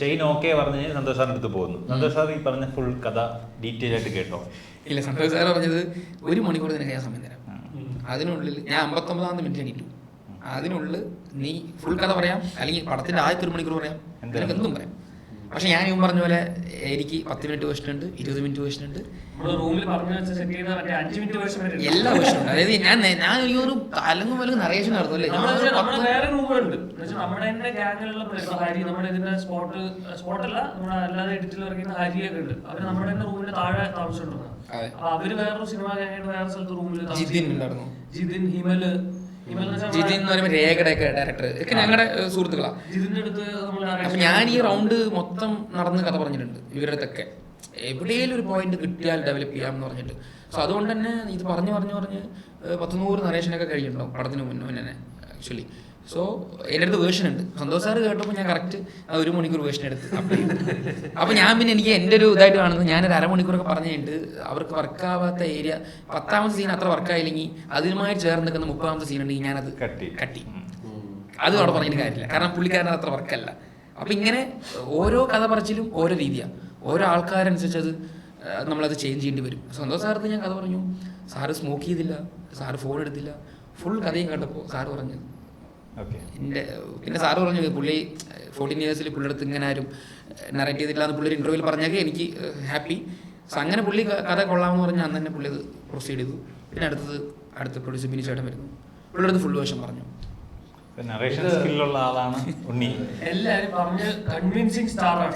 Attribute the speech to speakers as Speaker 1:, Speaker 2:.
Speaker 1: Chain okay പറഞ്ഞ് സന്തോഷ് സാറിൻ്റെ അടുത്ത് പോകുന്നു. സന്തോഷ് സാർ ഈ പറഞ്ഞ ഫുൾ കഥ ഡീറ്റെയിൽ ആയിട്ട് കേട്ടോ?
Speaker 2: ഇല്ല, സന്തോഷ് സാർ പറഞ്ഞത് 1 മണിക്കൂർ നിനക്ക് ഞാൻ സമയം തരാം, അതിനുള്ളിൽ ഞാൻ 59 മിനിറ്റ് എണീറ്റു, അതിനുള്ളിൽ നീ ഫുൾ കഥ പറയാം, അല്ലെങ്കിൽ പടത്തിന്റെ ആദ്യത്തെ 1 മണിക്കൂർ പറയാം, നിനക്ക് എന്തും പറയാം. പക്ഷെ ഞാൻ ഇവൻ പറഞ്ഞ പോലെ എനിക്ക് 10 മിനിറ്റ് വേർഷൻ ഉണ്ട്, 20 മിനിറ്റ് വേർഷൻ ഉണ്ട്, എല്ലാ വേർഷനും ഉണ്ട്. അതായത് ഞാൻ എനിക്കൊരു കലങ്ങും വലങ്ങും നറേഷൻ നടന്നു അല്ലേ. ജിതിൻ ഉണ്ടായിരുന്നു, ജിതിൻ എന്ന് പറയുമ്പോൾ രേഖയുടെ ഒക്കെ ഡയറക്ടർ ഒക്കെ ഞങ്ങളുടെ സുഹൃത്തുക്കളാണ്. അപ്പൊ ഞാൻ ഈ റൗണ്ട് മൊത്തം നടന്ന് കഥ പറഞ്ഞിട്ടുണ്ട് ഇവരുടെ അടുത്തൊക്കെ. എവിടെയെങ്കിലും ഒരു പോയിന്റ് കിട്ടിയാൽ ഡെവലപ്പ് ചെയ്യാമെന്ന് പറഞ്ഞിട്ട്. സോ അതുകൊണ്ട് തന്നെ ഇത് പറഞ്ഞ് 100 നറേഷനൊക്കെ കഴിഞ്ഞിട്ടുണ്ടാവും പടത്തിന് മുന്നേ തന്നെ ആക്ച്വലി. സോ എൻ്റെ അടുത്ത് വേർഷൻ ഉണ്ട്. സന്തോഷ് സാർ കേട്ടപ്പോൾ ഞാൻ കറക്റ്റ് 1 മണിക്കൂർ വേർഷൻ എടുത്ത് അപ്ലൈ ചെയ്തു. അപ്പോൾ ഞാൻ പിന്നെ എനിക്ക് എൻ്റെ ഒരു ഇതായിട്ട് കാണുന്നത്, ഞാനൊരു 1/2 മണിക്കൂറൊക്കെ പറഞ്ഞു കഴിഞ്ഞിട്ട് അവർക്ക് വർക്കാവാത്ത ഏരിയ 10ാമത്തെ സീൻ അത്ര വർക്കായില്ലെങ്കിൽ അതിനുമായി ചേർന്ന് നിൽക്കുന്ന 30ാമത്തെ സീൻ ഉണ്ടെങ്കിൽ ഞാനത് കട്ടി അത് അവിടെ പറഞ്ഞിട്ട് കാര്യമില്ല, കാരണം പുള്ളിക്കാരൻ അത്ര വർക്കല്ല. അപ്പം ഇങ്ങനെ ഓരോ കഥ പറച്ചിലും ഓരോ രീതിയാണ്, ഓരോ ആൾക്കാരനുസരിച്ച് അത് നമ്മളത് ചേഞ്ച് ചെയ്യേണ്ടി വരും. സന്തോഷ് സാറിന് ഞാൻ കഥ പറഞ്ഞു, സാറ് സ്മോക്ക് ചെയ്തില്ല, സാറ് ഫോൺ എടുത്തില്ല, ഫുൾ കഥയും കണ്ടപ്പോൾ സാറ് പറഞ്ഞത് പിന്നെ സാറ് പറഞ്ഞു പുള്ളി 14 ഇയേഴ്സിൽ പുള്ളിയെടുത്ത് ഇങ്ങനെ ആരും നറേറ്റ് ചെയ്തില്ല എന്ന് പുള്ളി ഒരു ഇൻ്റർവ്യൂവിൽ പറഞ്ഞൊക്കെ എനിക്ക് ഹാപ്പി. സോ അങ്ങനെ പുള്ളി കഥ കൊള്ളാമെന്ന് പറഞ്ഞാൽ അന്ന് തന്നെ പുള്ളി അത് പ്രൊസീഡ് ചെയ്തു. പിന്നെ അടുത്ത പ്രൊഡ്യൂസർ ബിനി ചേട്ടൻ വരുന്നു, പുള്ളിയുടെ ഫുൾ വേർഷൻ പറഞ്ഞു.
Speaker 1: നറേഷൻ സ്കില്ലുള്ള ആളാണ് ഉണ്ണി,
Speaker 3: എല്ലാവരും പറഞ്ഞ് കൺവിൻസിങ് സ്റ്റാറാണ്.